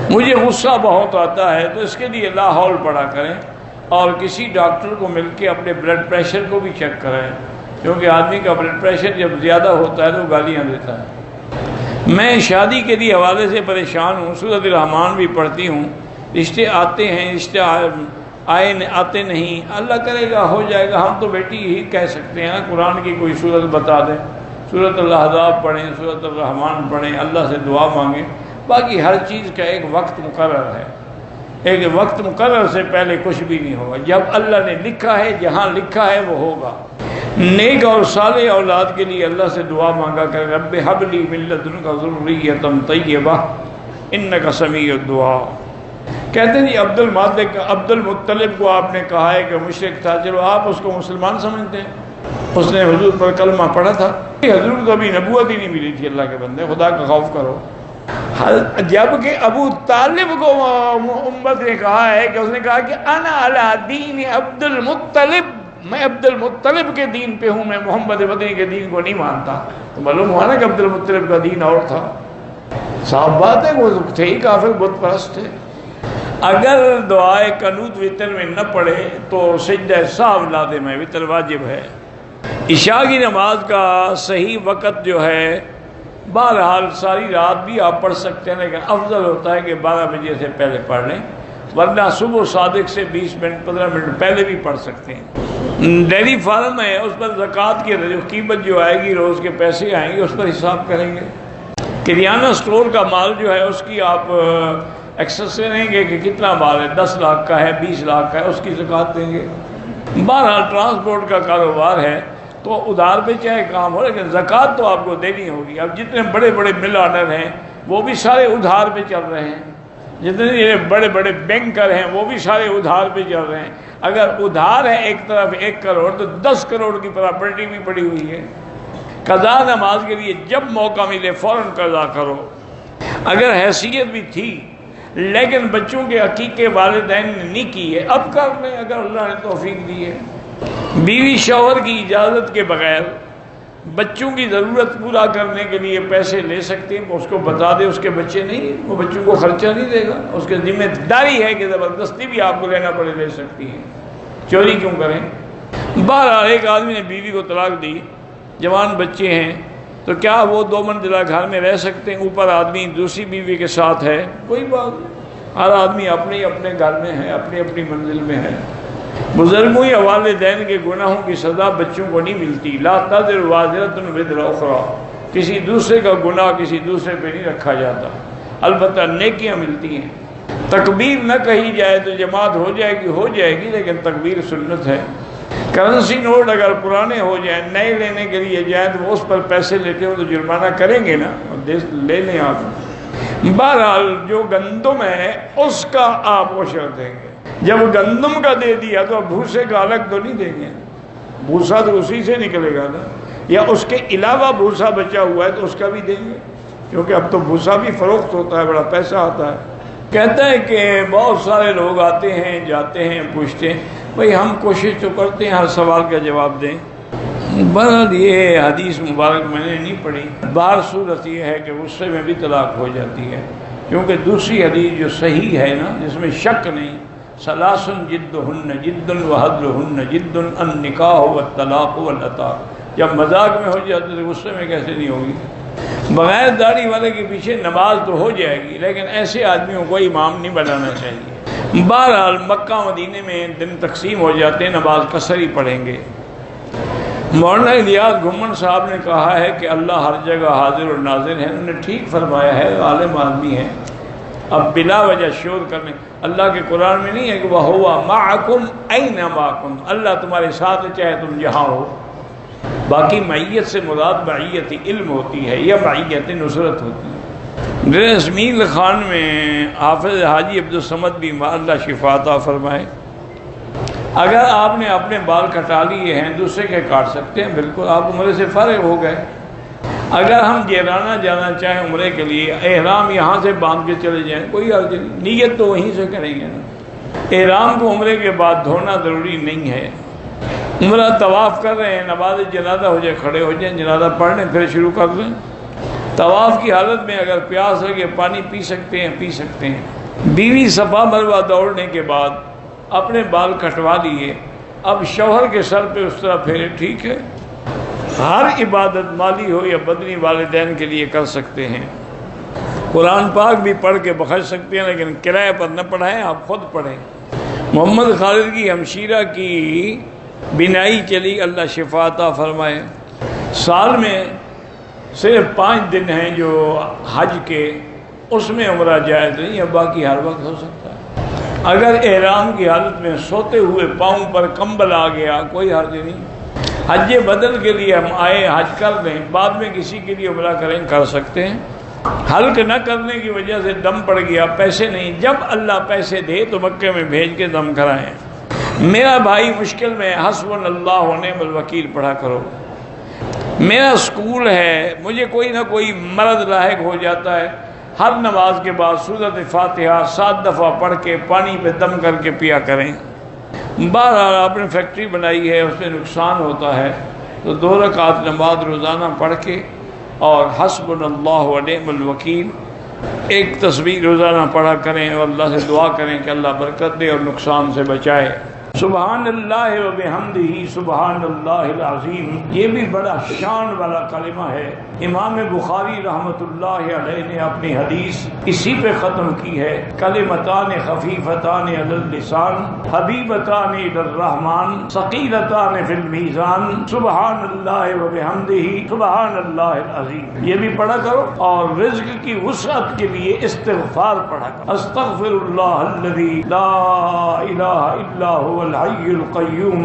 مجھے غصہ بہت آتا ہے، تو اس کے لیے لا حول پڑھا کریں، اور کسی ڈاکٹر کو مل کے اپنے بلڈ پریشر کو بھی چیک کریں، کیونکہ آدمی کا بلڈ پریشر جب زیادہ ہوتا ہے تو گالیاں دیتا ہے۔ میں شادی کے لیے حوالے سے پریشان ہوں، سورۃ الرحمن بھی پڑھتی ہوں، رشتے آتے ہیں، رشتے آتے نہیں، اللہ کرے گا ہو جائے گا، ہم تو بیٹی ہی کہہ سکتے ہیں، قرآن کی کوئی صورت بتا دیں، سورۃ الاحزاب پڑھیں، سورۃ الرحمن پڑھیں، اللہ سے دعا مانگیں۔ باقی ہر چیز کا ایک وقت مقرر ہے، ایک وقت مقرر سے پہلے کچھ بھی نہیں ہوگا، جب اللہ نے لکھا ہے، جہاں لکھا ہے وہ ہوگا۔ نیک اور صالح اولاد کے لیے اللہ سے دعا مانگا کرے، رب ہب لی من لدنک ذریۃ طیبہ انک سمیع الدعاء۔ کہتے ہیں جی عبد المطلب کو آپ نے کہا ہے کہ مشرک تھا، چلو آپ اس کو مسلمان سمجھتے ہیں، اس نے حضور پر کلمہ پڑھا تھا، حضور کو ابھی نبوت ہی نہیں ملی تھی، اللہ کے بندے خدا کا خوف کرو۔ جبکہ ابو طالب کو امت نے کہا ہے کہ اس نے کہا کہ انا علی دین عبد المطلب، میں عبد المطلب کے دین پہ ہوں، میں محمد مدنی کے دین کو نہیں مانتا۔ تو معلوم ہوا نا کہ عبد المطلب کا دین اور تھا، صاف بات ہے، وہ تھے ہی کافر، بت پرست تھے۔ اگر دعائے قنوت وطر میں نہ پڑھے تو سجدہ سہو لازم ہے، وطر واجب ہے۔ عشاء کی نماز کا صحیح وقت جو ہے، بہرحال ساری رات بھی آپ پڑھ سکتے ہیں، لیکن افضل ہوتا ہے کہ 12 بجے سے پہلے پڑھ لیں، ورنہ صبح صادق سے 20 منٹ 15 منٹ پہلے بھی پڑھ سکتے ہیں۔ ڈیری فارم ہے، اس پر زکوٰۃ کی قیمت جو آئے گی، روز کے پیسے آئیں گے، اس پر حساب کریں گے۔ کریانہ سٹور کا مال جو ہے، اس کی آپ ایکسس کریں گے کہ کتنا مال ہے، 10 لاکھ کا ہے، 20 لاکھ کا ہے، اس کی زکوٰۃ دیں گے۔ بہرحال ٹرانسپورٹ کا کاروبار ہے تو ادھار پہ چاہے کام ہو، لیکن زکوٰۃ تو آپ کو دینی ہوگی۔ اب جتنے بڑے بڑے مل آنر ہیں وہ بھی سارے ادھار پہ چل رہے ہیں، جتنے بڑے بڑے بینکر ہیں وہ بھی سارے ادھار پہ چل رہے ہیں۔ اگر ادھار ہے ایک طرف 1 کروڑ، تو 10 کروڑ کی پراپرٹی بھی پڑی ہوئی ہے۔ قضا نماز کے لیے جب موقع ملے فوراً قضا کرو۔ اگر حیثیت بھی تھی لیکن بچوں کے عقیقے والدین نے نہیں کی ہے، اب کر لیں اگر اللہ نے توفیق دی ہے۔ بیوی شوہر کی اجازت کے بغیر بچوں کی ضرورت پورا کرنے کے لیے پیسے لے سکتے ہیں، اس کو بتا دے اس کے بچے نہیں، وہ بچوں کو خرچہ نہیں دے گا، اس کی ذمہ داری ہے کہ زبردستی بھی آپ کو لینا پڑے لے سکتی ہے، چوری کیوں کریں۔ بہرحال ایک آدمی نے بیوی کو طلاق دی، جوان بچے ہیں، تو کیا وہ 2 منزلہ گھر میں رہ سکتے ہیں؟ اوپر آدمی دوسری بیوی کے ساتھ ہے، کوئی بات نہیں، ہر آدمی اپنے اپنے گھر میں ہے، اپنی اپنی منزل میں ہے۔ بزرگوں یا والدین کے گناہوں کی سزا بچوں کو نہیں ملتی، لا تزر وازرۃ وزر اخری، کسی دوسرے کا گناہ کسی دوسرے پہ نہیں رکھا جاتا، البتہ نیکیاں ملتی ہیں۔ تکبیر نہ کہی جائے تو جماعت ہو جائے گی، لیکن تکبیر سنت ہے۔ کرنسی نوٹ اگر پرانے ہو جائیں، نئے لینے کے لیے جائیں تو وہ اس پر پیسے لیتے ہو تو جرمانہ کریں گے نا، لے لیں آپ۔ بہرحال جو گندم ہے اس کا آپ عشر دیں گے، جب گندم کا دے دیا تو بھوسے کا الگ تو نہیں دیں گے، بھوسا تو اسی سے نکلے گا نا، یا اس کے علاوہ بھوسا بچا ہوا ہے تو اس کا بھی دیں گے، کیونکہ اب تو بھوسا بھی فروخت ہوتا ہے، بڑا پیسہ آتا ہے۔ کہتا ہے کہ بہت سارے لوگ آتے ہیں جاتے ہیں، پوچھتے ہیں، بھئی ہم کوشش تو کرتے ہیں ہر سوال کا جواب دیں۔ بہرحال یہ حدیث مبارک میں نے نہیں پڑھی، بہر صورت یہ ہے کہ غصے میں بھی طلاق ہو جاتی ہے، کیونکہ دوسری حدیث جو صحیح ہے نا، جس میں شک نہیں، ثلاثن جدہن جد وحدہن جد النکاح والطلاق والعتاق، جب مذاق میں ہو جاتے تو غصے میں کیسے نہیں ہوگی۔ بغیر داڑھی والے کے پیچھے نماز تو ہو جائے گی، لیکن ایسے آدمیوں کو امام نہیں بنانا چاہیے۔ بہرحال مکہ مدینے میں دن تقسیم ہو جاتے ہیں، نماز قصر ہی پڑھیں گے۔ مولانا الیاس گھمن صاحب نے کہا ہے کہ اللہ ہر جگہ حاضر اور ناظر ہے، انہوں نے ٹھیک فرمایا ہے، عالم آدمی ہے۔ اب بلا وجہ شور کرنے، اللہ کے قرآن میں نہیں ہے کہ وَهُوَ مَعَكُمْ أَيْنَمَا كُنْتُمْ، اللہ تمہارے ساتھ چاہے تم جہاں ہو۔ باقی معیت سے مراد معیت علم ہوتی ہے یا معیت نصرت ہوتی ہے۔ ڈریس میل خان میں حافظ حاجی عبدالصمد بھی اللہ شفا عطا فرمائے، اگر آپ نے اپنے بال کٹا لیے ہیں دوسرے کے کاٹ سکتے ہیں، بالکل آپ عمرے سے فارغ ہو گئے۔ اگر ہم جیرانہ جانا چاہیں عمرے کے لیے، احرام یہاں سے باندھ کے چلے جائیں، کوئی حرج نہیں، نیت تو وہیں سے کریں گے نا۔ احرام کو عمرے کے بعد دھونا ضروری نہیں ہے۔ عمرہ طواف کر رہے ہیں، نماز جنازہ ہو جائے کھڑے ہو جائیں، جنازہ پڑھ لیں پھر شروع کر لیں۔ طواف کی حالت میں اگر پیاس لگے پانی پی سکتے ہیں. بیوی صفا مروہ دوڑنے کے بعد اپنے بال کٹوا لیے، اب شوہر کے سر پہ اس طرح پھیرے، ٹھیک ہے. ہر عبادت مالی ہو یا بدنی والدین کے لیے کر سکتے ہیں. قرآن پاک بھی پڑھ کے بخش سکتے ہیں، لیکن کرایہ پر نہ پڑھائیں، آپ خود پڑھیں. محمد خالد کی ہمشیرہ کی بینائی چلی، اللہ شفا عطا فرمائے. سال میں صرف 5 دن ہیں جو حج کے، اس میں عمرہ جائز نہیں ہے، باقی ہر وقت ہو سکتا ہے. اگر احرام کی حالت میں سوتے ہوئے پاؤں پر کمبل آ گیا کوئی حرج نہیں. حج بدل کے لیے ہم آئے، حج کر دیں، بعد میں کسی کے لیے عمرہ کریں، کر سکتے ہیں. حلق نہ کرنے کی وجہ سے دم پڑ گیا، پیسے نہیں، جب اللہ پیسے دے تو مکے میں بھیج کے دم کرائیں. میرا بھائی مشکل میں، حسبنا اللہ و نعم الوکیل پڑھا کرو. میرا سکول ہے، مجھے کوئی نہ کوئی مرض لاحق ہو جاتا ہے، ہر نماز کے بعد سورۃ فاتحہ 7 دفعہ پڑھ کے پانی پہ دم کر کے پیا کریں. بہرحال آپ نے فیکٹری بنائی ہے، اس میں نقصان ہوتا ہے، تو 2 رکعت نماز روزانہ پڑھ کے اور حسبنا اللہ و نعم الوکیل ایک تسبیح روزانہ پڑھا کریں، اور اللہ سے دعا کریں کہ اللہ برکت دے اور نقصان سے بچائے. سبحان اللہ و بحمدہ سبحان اللہ العظیم، یہ بھی بڑا شان والا کلمہ ہے. امام بخاری رحمۃ اللہ علیہ نے اپنی حدیث اسی پہ ختم کی ہے، کلمتان خفیفتان علی اللسان حبیبتان الی الرحمن ثقیلتان فی المیزان سبحان اللہ و بحمدہ سبحان اللہ العظیم. یہ بھی پڑھا کرو، اور رزق کی وسعت کے لیے استغفار پڑھا کرو. استغفر اللہ الذی لا الہ الا هو الحی القیوم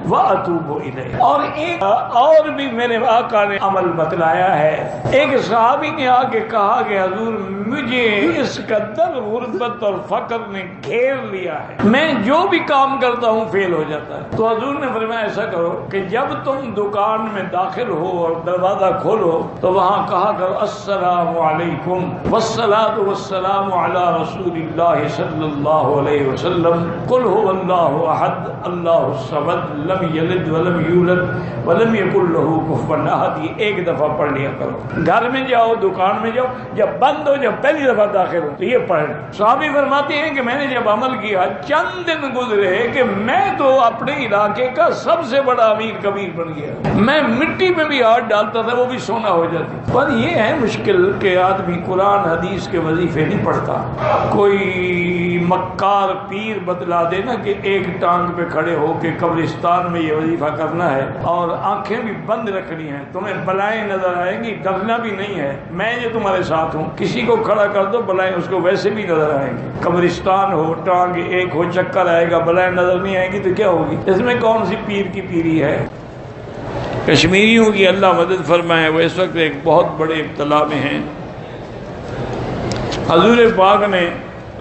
واتوب الیہ. اور ایک اور بھی میرے آقا نے عمل بتلایا ہے. ایک صحابی نے آ کے کہا کہ حضور مجھے اس قدر غربت اور فقر نے گھیر لیا ہے، میں جو بھی کام کرتا ہوں فیل ہو جاتا ہے. تو حضور نے فرمایا ایسا کرو کہ جب تم دکان میں داخل ہو اور دروازہ کھولو تو وہاں کہا کرو السلام علیکم والصلاۃ والسلام علی رسول اللہ صلی اللہ علیہ وسلم قل هو اللہ احد اللہ الصمد لم یلد ولم یولد ولم یکن له کفوا احد. یہ ایک دفعہ پڑھ لیا کرو. گھر میں جاؤ، دکان میں جاؤ، جب بند ہو، جب پہلی دفعہ داخل ہو تو یہ پڑھ. صحابی فرماتے ہیں کہ میں نے جب عمل کیا، چند دن گزرے کہ میں تو اپنے علاقے کا سب سے بڑا امیر کبیر بن گیا. میں مٹی میں بھی ہاتھ ڈالتا تھا، وہ بھی سونا ہو جاتی. پر یہ ہے مشکل کہ آدمی قرآن حدیث کے وظیفے نہیں پڑھتا. کوئی مکار پیر بتلا دے نا کہ ایک ٹانگ پہ کھڑے ہو کے قبرستان میں یہ وظیفہ کرنا ہے اور آنکھیں بھی بند رکھنی ہیں، تمہیں بلائیں نظر آئیں گی، ڈرنا بھی نہیں ہے، میں یہ تمہارے ساتھ ہوں. کسی کو کھڑا کر دو، بلائیں اس کو ویسے بھی نظر آئیں گی. قبرستان ہو، ٹانگ ایک ہو، چکر آئے گا، بلائیں نظر نہیں آئیں گی تو کیا ہوگی؟ اس میں کون سی پیر کی پیری ہے؟ کشمیریوں کی اللہ مدد فرمائے، وہ اس وقت ایک بہت بڑے ابتلا میں ہیں. حضور پاک نے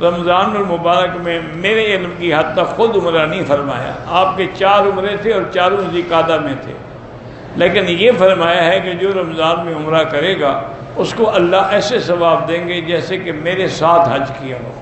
رمضان المبارک میں میرے علم کی حد تک خود عمرہ نہیں فرمایا. آپ کے 4 عمرے تھے اور چاروں ذی القعدہ میں تھے، لیکن یہ فرمایا ہے کہ جو رمضان میں عمرہ کرے گا اس کو اللہ ایسے ثواب دیں گے جیسے کہ میرے ساتھ حج کیا ہو.